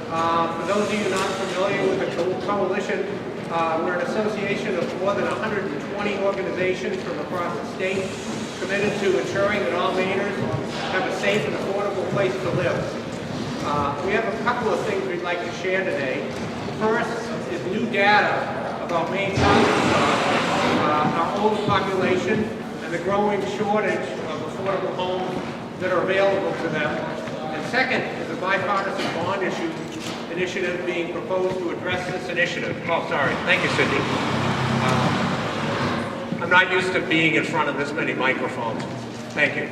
For those of you not familiar with the coalition, we're an association of more than 120 organizations from across the state committed to ensuring that all Mainers have a safe and affordable place to live. We have a couple of things we'd like to share today. First is new data about Maine's housing stock, our older population, and the growing shortage of affordable homes that are available to them. And second is a bipartisan bond initiative being proposed to address this initiative. Oh, sorry. Thank you, Cindy. I'm not used to being in front of this many microphones. Thank you.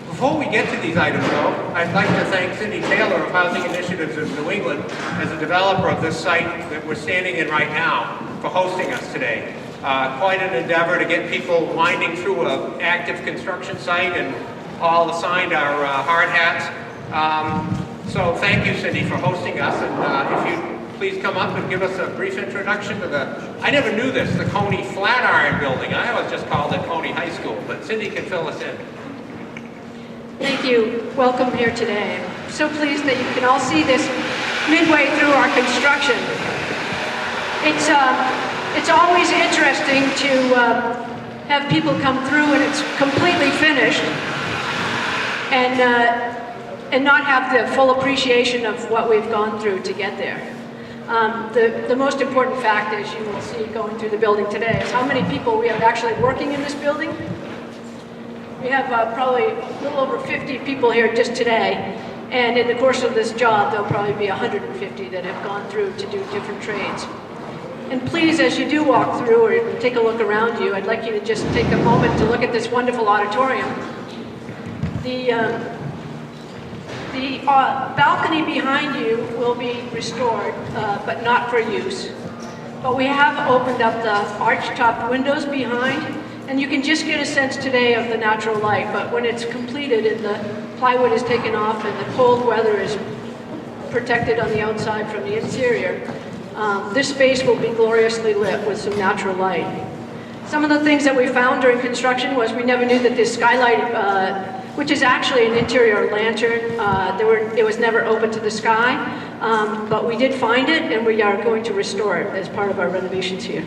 Before we get to these items, though, I'd like to thank Cindy Taylor of Housing Initiatives of New England as a developer of this site that we're standing in right now for hosting us today. Quite an endeavor to get people winding through an active construction site, and all assigned our hard hats. So thank you, Cindy, for hosting us, and if you'd please come up and give us a brief introduction to I never knew this, the Cony Flatiron Building. I always just called it Cony High School, but Cindy can fill us in. Thank you. Welcome here today. I'm so pleased that you can all see this midway through our construction. It's always interesting to have people come through and it's completely finished and not have the full appreciation of what we've gone through to get there. The most important fact, as you will see going through the building today, is how many people we have actually working in this building. We have probably a little over 50 people here just today, and in the course of this job, there'll probably be 150 that have gone through to do different trades. And please, as you do walk through or take a look around you, I'd like you to just take a moment to look at this wonderful auditorium. The balcony behind you will be restored, but not for use. But we have opened up the arch-topped windows behind, and you can just get a sense today of the natural light, but when it's completed and the plywood is taken off and the cold weather is protected on the outside from the interior, this space will be gloriously lit with some natural light. Some of the things that we found during construction was we never knew that this skylight, which is actually an interior lantern, it was never open to the sky, but we did find it and we are going to restore it as part of our renovations here.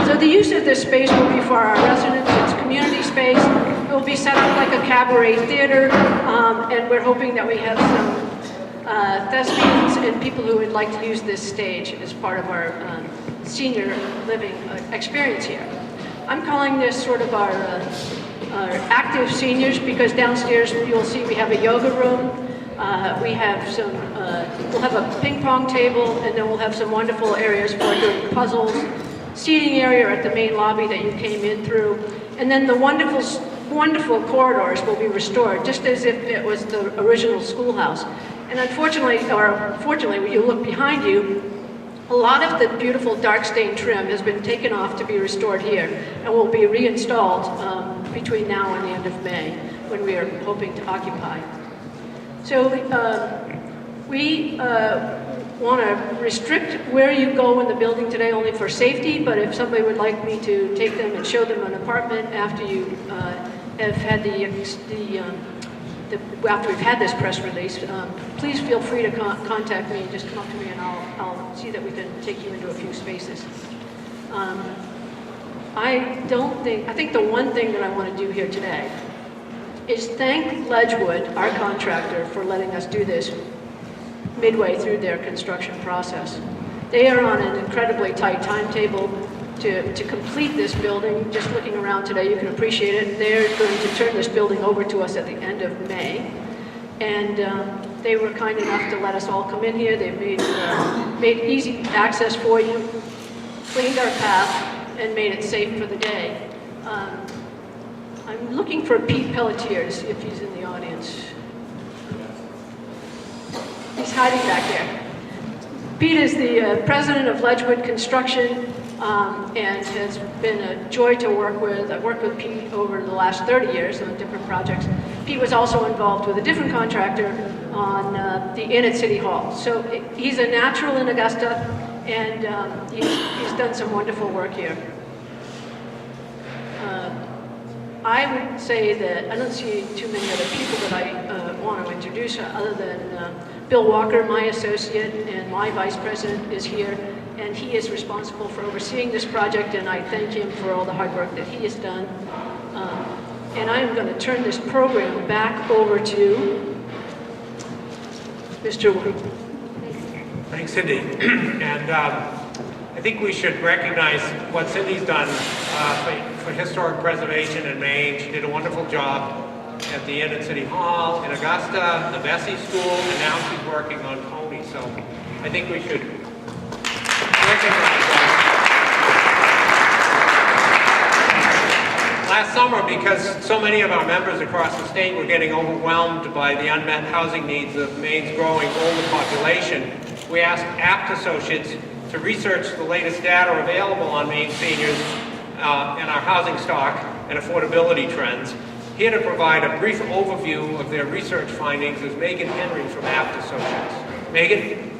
So the use of this space will be for our residents. It's community space. It will be set up like a cabaret theater, and we're hoping that we have some thespians and people who would like to use this stage as part of our senior living experience here. I'm calling this sort of our active seniors because downstairs you'll see we have a yoga room. We have some, we'll have a ping pong table, and then we'll have some wonderful areas for doing puzzles, seating area at the main lobby that you came in through, and then the wonderful, wonderful corridors will be restored, just as if it was the original schoolhouse. And unfortunately, or fortunately, when you look behind you, a lot of the beautiful dark stain trim has been taken off to be restored here, and will be reinstalled between now and the end of May, when we are hoping to occupy. So we want to restrict where you go in the building today only for safety, but if somebody would like me to take them and show them an apartment after you have had after we've had this press release, please feel free to contact me and just come up to me and I'll see that we can take you into a few spaces. I think the one thing that I want to do here today is thank Ledgewood, our contractor, for letting us do this midway through their construction process. They are on an incredibly tight timetable to complete this building. Just looking around today, you can appreciate it. They're going to turn this building over to us at the end of May. And they were kind enough to let us all come in here. They've made easy access for you, cleaned our path, and made it safe for the day. I'm looking for Pete Pelletier to see if he's in the audience. He's hiding back there. Pete is the president of Ledgewood Construction and has been a joy to work with. I've worked with Pete over the last 30 years on different projects. Pete was also involved with a different contractor on the Inn at City Hall. So he's a natural in Augusta, and he's done some wonderful work here. I would say that I don't see too many other people that I want to introduce other than Bill Walker, my associate, and my vice president is here, and he is responsible for overseeing this project, and I thank him for all the hard work that he has done. And I am going to turn this program back over to Mr. Wu. Thanks, Cindy. And I think we should recognize what Cindy's done for historic preservation in Maine. She did a wonderful job at the Inn at City Hall, in Augusta, the Bessie School, and now she's working on Cony. So I think we should recognize that. Last summer, because so many of our members across the state were getting overwhelmed by the unmet housing needs of Maine's growing older population, we asked Abt Associates to research the latest data available on Maine seniors and our housing stock and affordability trends. Here to provide a brief overview of their research findings is Megan Henry from Abt Associates. Megan?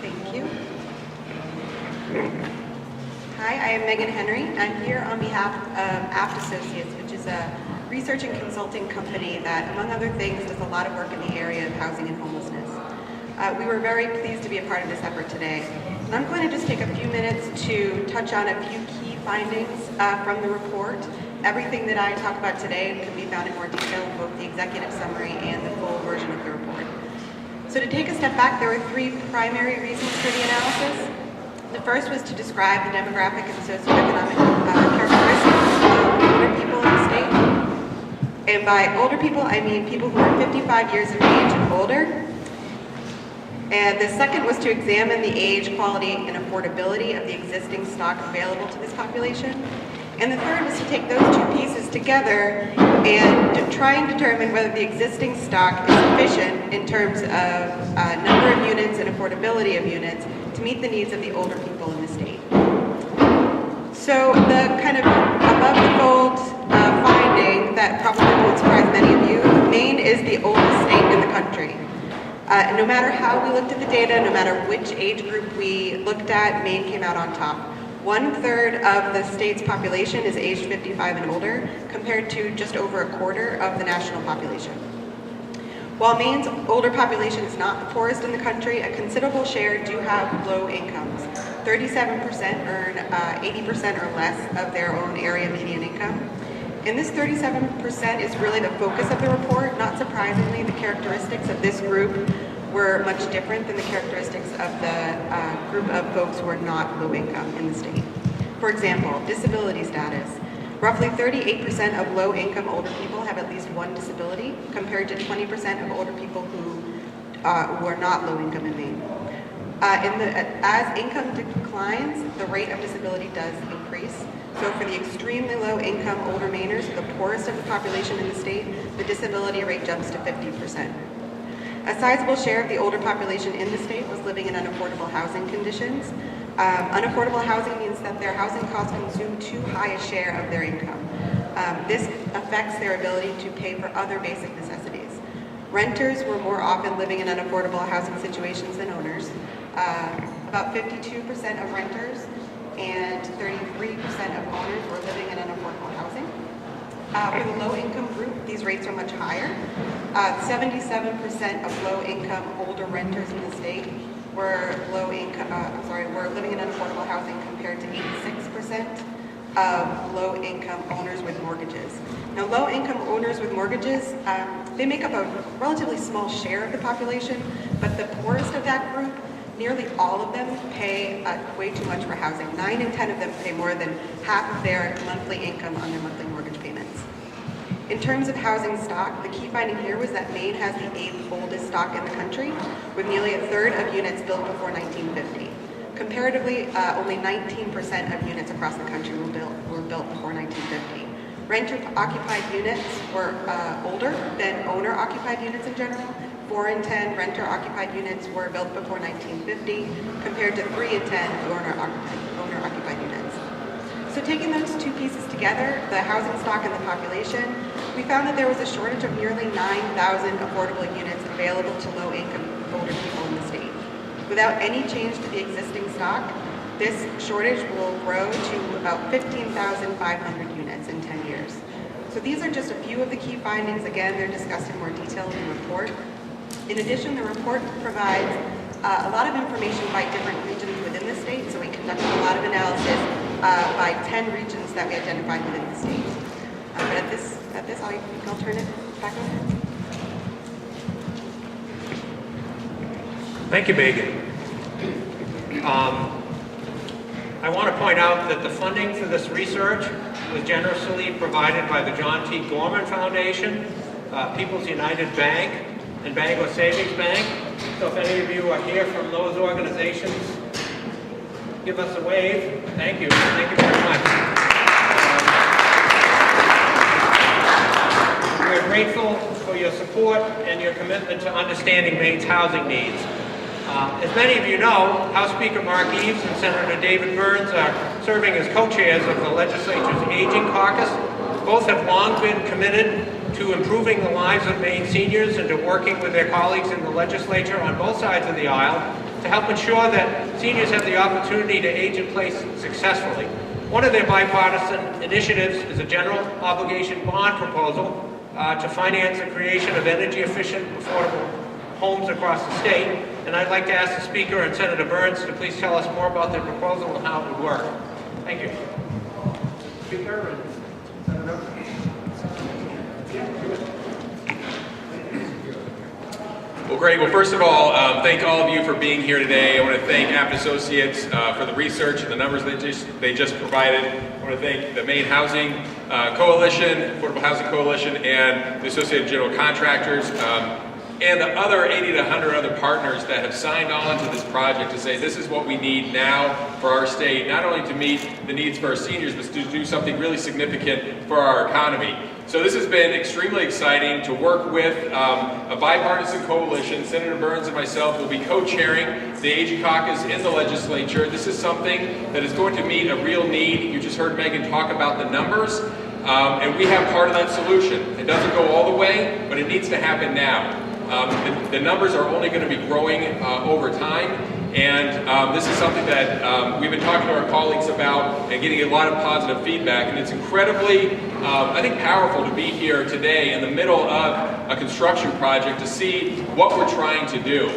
Thank you. Hi, I am Megan Henry. I'm here on behalf of Abt Associates, which is a research and consulting company that, among other things, does a lot of work in the area of housing and homelessness. We were very pleased to be a part of this effort today. And I'm going to just take a few minutes to touch on a few key findings from the report. Everything that I talk about today can be found in more detail in both the executive summary and the full version of the report. So to take a step back, there were three primary reasons for the analysis. The first was to describe the demographic and socioeconomic characteristics of older people in the state. And by older people, I mean people who are 55 years of age and older. And the second was to examine the age, quality, and affordability of the existing stock available to this population. And the third was to take those two pieces together and to try and determine whether the existing stock is sufficient in terms of number of units and affordability of units to meet the needs of the older people in the state. So the kind of above-the-fold finding that probably won't surprise many of you, Maine is the oldest state in the country. No matter how we looked at the data, no matter which age group we looked at, Maine came out on top. 1/3 of the state's population is aged 55 and older, compared to just over a quarter of the national population. While Maine's older population is not the poorest in the country, a considerable share do have low incomes. 37% earn 80% or less of their own area median income. And this 37% is really the focus of the report. Not surprisingly, the characteristics of this group were much different than the characteristics of the group of folks who are not low income in the state. For example, disability status. Roughly 38% of low income older people have at least one disability, compared to 20% of older people who are not low income in Maine. As income declines, the rate of disability does increase. So for the extremely low income older Mainers, the poorest of the population in the state, the disability rate jumps to 50%. A sizable share of the older population in the state was living in unaffordable housing conditions. Unaffordable housing means that their housing costs consume too high a share of their income. This affects their ability to pay for other basic necessities. Renters were more often living in unaffordable housing situations than owners. About 52% of renters and 33% of owners were living in unaffordable housing. For the low-income group, these rates are much higher. 77% of low-income older renters in the state were were living in unaffordable housing, compared to 86% of low-income owners with mortgages. Now, low-income owners with mortgages, they make up a relatively small share of the population, but the poorest of that group, nearly all of them pay way too much for housing. 9 in 10 of them pay more than half of their monthly income on their monthly mortgage payments. In terms of housing stock, the key finding here was that Maine has the 8th oldest stock in the country, with nearly 1/3 of units built before 1950. Comparatively, only 19% of units across the country were built before 1950. Renter-occupied units were older than owner-occupied units in general. 4 in 10 renter-occupied units were built before 1950, compared to 3 in 10 owner-occupied units. So taking those two pieces together, the housing stock and the population, we found that there was a shortage of nearly 9,000 affordable units available to low-income older people in the state. Without any change to the existing stock, This shortage will grow to about 15,500 units in 10 years. So these are just a few of the key findings. Again, they're discussed in more detail in the report. In addition, the report provides a lot of information by different regions within the state. So we conducted a lot of analysis by 10 regions that we identified within the state. But at this, I'll turn it back over. Thank you, Megan. I want to point out that the funding for this research was generously provided by the John T. Gorman Foundation, People's United Bank, and Bangor Savings Bank. So if any of you are here from those organizations, give us a wave. Thank you. Thank you very much. We're grateful for your support and your commitment to understanding Maine's housing needs. As many of you know, House Speaker Mark Eves and Senator David Burns are serving as co-chairs of the legislature's Aging Caucus. Both have long been committed to improving the lives of Maine seniors and to working with their colleagues in the legislature on both sides of the aisle to help ensure that seniors have the opportunity to age in place successfully. One of their bipartisan initiatives is a general obligation bond proposal to finance the creation of energy-efficient, affordable homes across the state. And I'd like to ask the Speaker and Senator Burns to please tell us more about their proposal and how it would work. Thank you. Speaker and Senator. Well, great. Well, first of all, thank all of you for being here today. I want to thank Abt Associates for the research and the numbers they just provided. I want to thank the Maine Housing Coalition, Affordable Housing Coalition, and the Associated General Contractors, and the other 80 to 100 other partners that have signed on to this project to say this is what we need now for our state, not only to meet the needs for our seniors, but to do something really significant for our economy. So this has been extremely exciting to work with a bipartisan coalition. Senator Burns and myself will be co-chairing the Aging Caucus in the legislature. This is something that is going to meet a real need. You just heard Megan talk about the numbers, and we have part of that solution. It doesn't go all the way, but it needs to happen now. The numbers are only going to be growing over time, and this is something that we've been talking to our colleagues about and getting a lot of positive feedback, and it's incredibly, I think, powerful to be here today in the middle of a construction project to see what we're trying to do.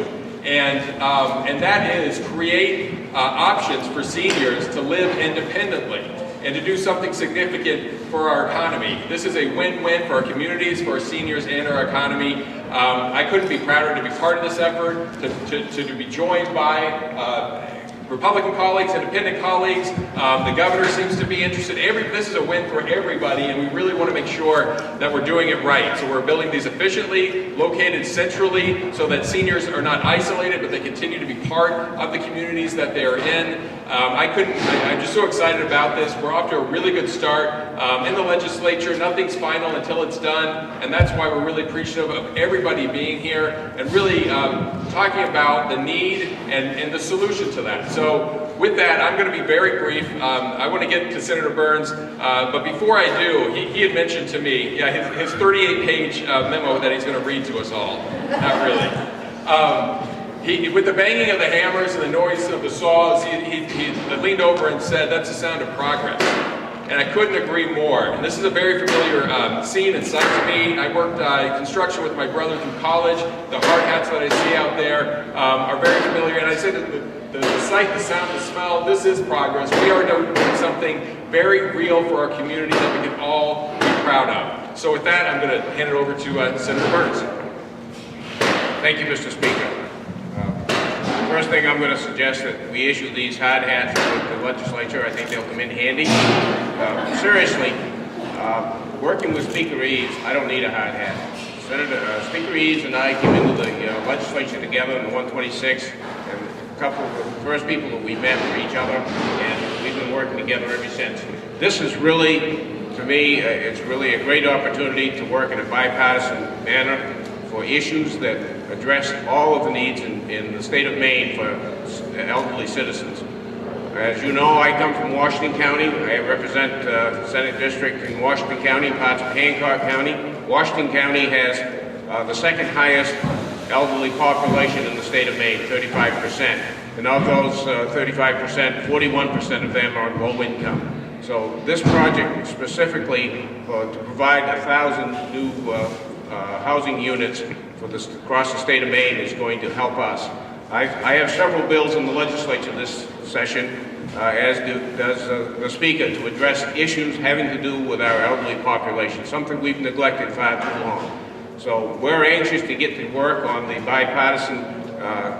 And that is create options for seniors to live independently and to do something significant for our economy. This is a win-win for our communities, for our seniors, and our economy. I couldn't be prouder to be part of this effort, to be joined by Republican colleagues, independent colleagues. The governor seems to be interested. This is a win for everybody, and we really want to make sure that we're doing it right. So we're building these efficiently, located centrally, so that seniors are not isolated, but they continue to be part of the communities that they're in. I'm just so excited about this. We're off to a really good start in the legislature. Nothing's final until it's done, and that's why we're really appreciative of everybody being here and really talking about the need and the solution to that. So with that, I'm going to be very brief. I want to get to Senator Burns, but before I do, he had mentioned to me his 38-page memo that he's going to read to us all. Not really. With the banging of the hammers and the noise of the saws, he leaned over and said, "That's the sound of progress." And I couldn't agree more. And this is a very familiar scene and sight to me. I worked construction with my brother through college. The hard hats that I see out there are very familiar. And I said that the sight, the sound, the smell, this is progress. We are doing something very real for our community that we can all be proud of. So with that, I'm going to hand it over to Senator Burns. Thank you, Mr. Speaker. First thing I'm going to suggest that we issue these hard hats to the legislature. I think they'll come in handy. Seriously, working with Speaker Eves, I don't need a hard hat. Speaker Eves and I came into the legislature together in the 126, and a couple of the first people that we met for each other, and we've been working together ever since. This is really, to me, it's really a great opportunity to work in a bipartisan manner for issues that address all of the needs in the state of Maine for elderly citizens. As you know, I come from Washington County. I represent the Senate District in Washington County, parts of Hancock County. Washington County has the second highest elderly population in the state of Maine, 35%. and of those 35%, 41% of them are low income. So this project specifically to provide 1,000 new housing units across the state of Maine is going to help us. I have several bills in the legislature this session, as does the Speaker, to address issues having to do with our elderly population, something we've neglected far too long. So we're anxious to get to work on the bipartisan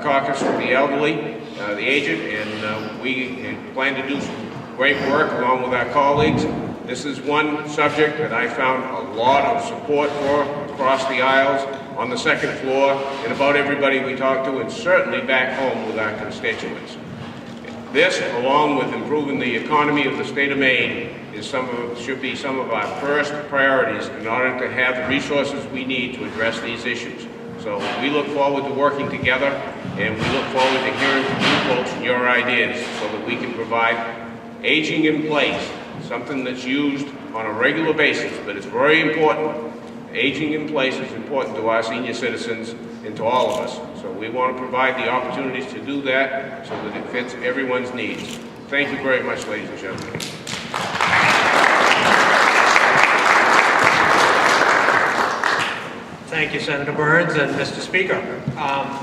caucus for the elderly, the aged, and we plan to do some great work along with our colleagues. This is one subject that I found a lot of support for across the aisles, on the second floor, and about everybody we talk to, and certainly back home with our constituents. This, along with improving the economy of the state of Maine, should be some of our first priorities in order to have the resources we need to address these issues. So we look forward to working together, and we look forward to hearing from you folks and your ideas so that we can provide aging in place, something that's used on a regular basis, but it's very important. Aging in place is important to our senior citizens and to all of us. So we want to provide the opportunities to do that so that it fits everyone's needs. Thank you very much, ladies and gentlemen. Thank you, Senator Burns and Mr. Speaker.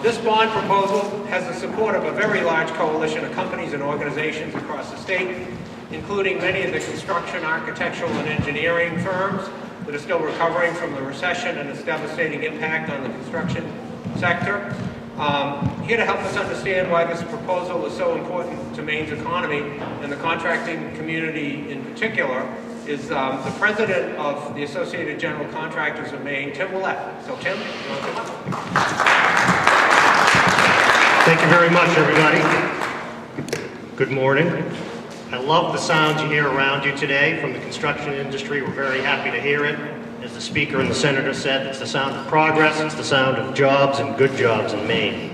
This bond proposal has the support of a very large coalition of companies and organizations across the state, including many of the construction, architectural, and engineering firms that are still recovering from the recession and its devastating impact on the construction sector. Here to help us understand why this proposal is so important to Maine's economy and the contracting community in particular is the president of the Associated General Contractors of Maine, Tim Willett. So Tim, you want to come up? Thank you very much, everybody. Good morning. I love the sounds you hear around you today from the construction industry. We're very happy to hear it. As the Speaker and the Senator said, it's the sound of progress, it's the sound of jobs and good jobs in Maine.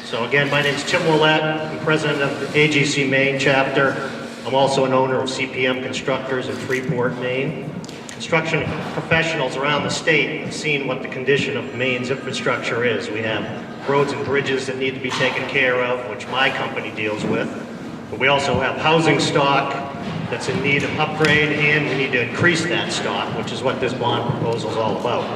So again, my name is Tim Willett. I'm president of the AGC Maine chapter. I'm also an owner of CPM Constructors in Freeport, Maine. Construction professionals around the state have seen what the condition of Maine's infrastructure is. We have roads and bridges that need to be taken care of, which my company deals with. But we also have housing stock that's in need of upgrade, and we need to increase that stock, which is what this bond proposal is all about.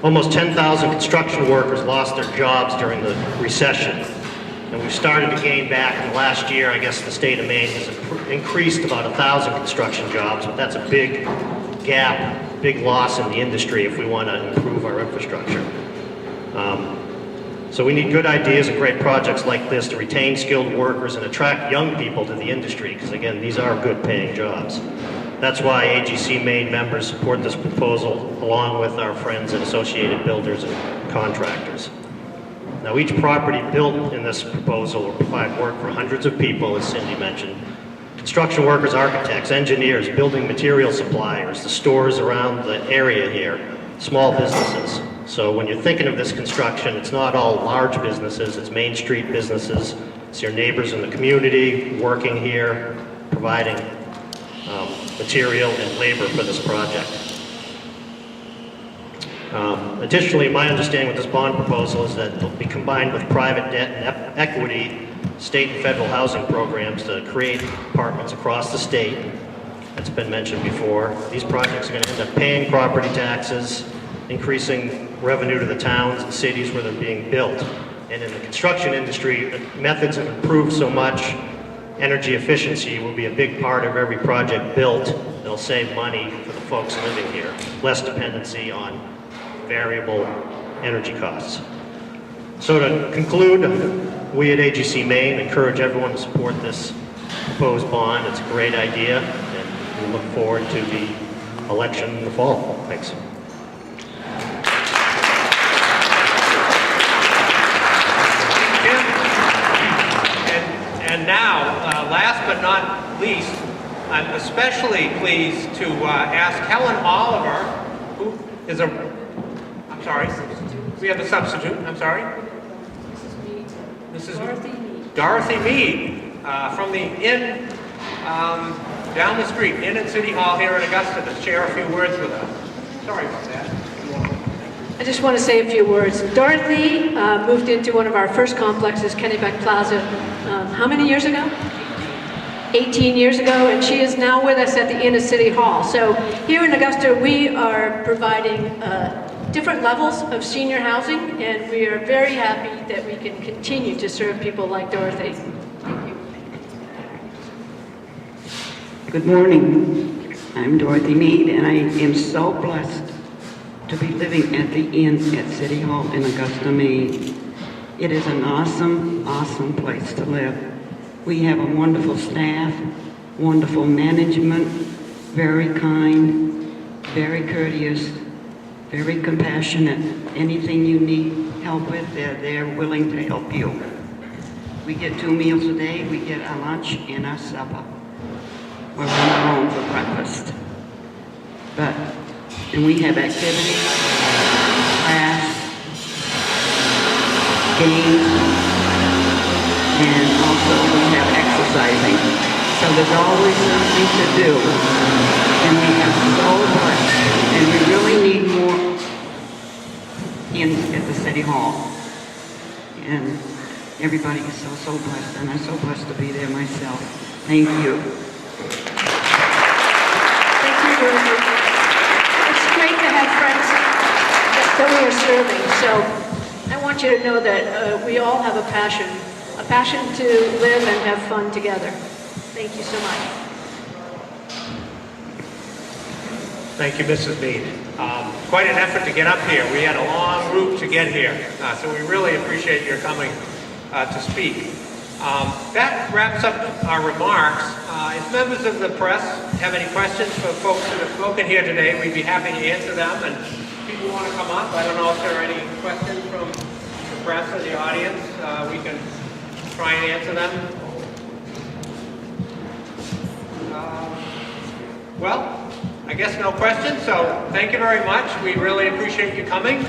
Almost 10,000 construction workers lost their jobs during the recession, and we've started to gain back in the last year. I guess the state of Maine has increased about 1,000 construction jobs, but that's a big gap, big loss in the industry if we want to improve our infrastructure. So we need good ideas and great projects like this to retain skilled workers and attract young people to the industry, because again, these are good paying jobs. That's why AGC Maine members support this proposal along with our friends at Associated Builders and Contractors. Now each property built in this proposal will provide work for hundreds of people, as Cindy mentioned. Construction workers, architects, engineers, building material suppliers, the stores around the area here, small businesses. So when you're thinking of this construction, it's not all large businesses, it's Main Street businesses, it's your neighbors in the community working here, providing material and labor for this project. Additionally, my understanding with this bond proposal is that it'll be combined with private debt and equity, state and federal housing programs to create apartments across the state. That's been mentioned before. These projects are going to end up paying property taxes, increasing revenue to the towns and cities where they're being built. And in the construction industry, the methods have improved so much. Energy efficiency will be a big part of every project built. They'll save money for the folks living here. Less dependency on variable energy costs. So to conclude, we at AGC Maine encourage everyone to support this proposed bond. It's a great idea, and we look forward to the election in the fall. Thanks. And now, last but not least, I'm especially pleased to ask Helen Oliver, who is I'm sorry, we have a substitute, I'm sorry. Mrs. Dorothy Mead from the Inn down the street, Inn at City Hall here in Augusta, to share a few words with us. Sorry about that. I just want to say a few words. Dorothy moved into one of our first complexes, Kennebec Plaza, how many years ago? 18 years ago, and she is now with us at the Inn of City Hall. So here in Augusta, we are providing different levels of senior housing, and we are very happy that we can continue to serve people like Dorothy. Thank you. Good morning. I'm Dorothy Mead, and I am so blessed to be living at the Inn at City Hall in Augusta, Maine. It is an awesome, awesome place to live. We have a wonderful staff, wonderful management, very kind, very courteous, very compassionate. Anything you need help with, they're willing to help you. We get 2 meals a day. We get our lunch and our supper. We're on our own for breakfast. And we have activities, class, games, and also we have exercising. So there's always something to do. And we have so much, and we really need more at the City Hall. And everybody is so blessed, and I'm so blessed to be there myself. Thank you. Thank you, Dorothy. It's great to have friends that we are serving. So I want you to know that we all have a passion to live and have fun together. Thank you so much. Thank you, Mrs. Mead. Quite an effort to get up here. We had a long route to get here, so we really appreciate your coming to speak. That wraps up our remarks. If members of the press have any questions for folks that have spoken here today, we'd be happy to answer them. And if people want to come up, I don't know if there are any questions from the press or the audience. We can try and answer them. Well, I guess no questions, so thank you very much. We really appreciate you coming.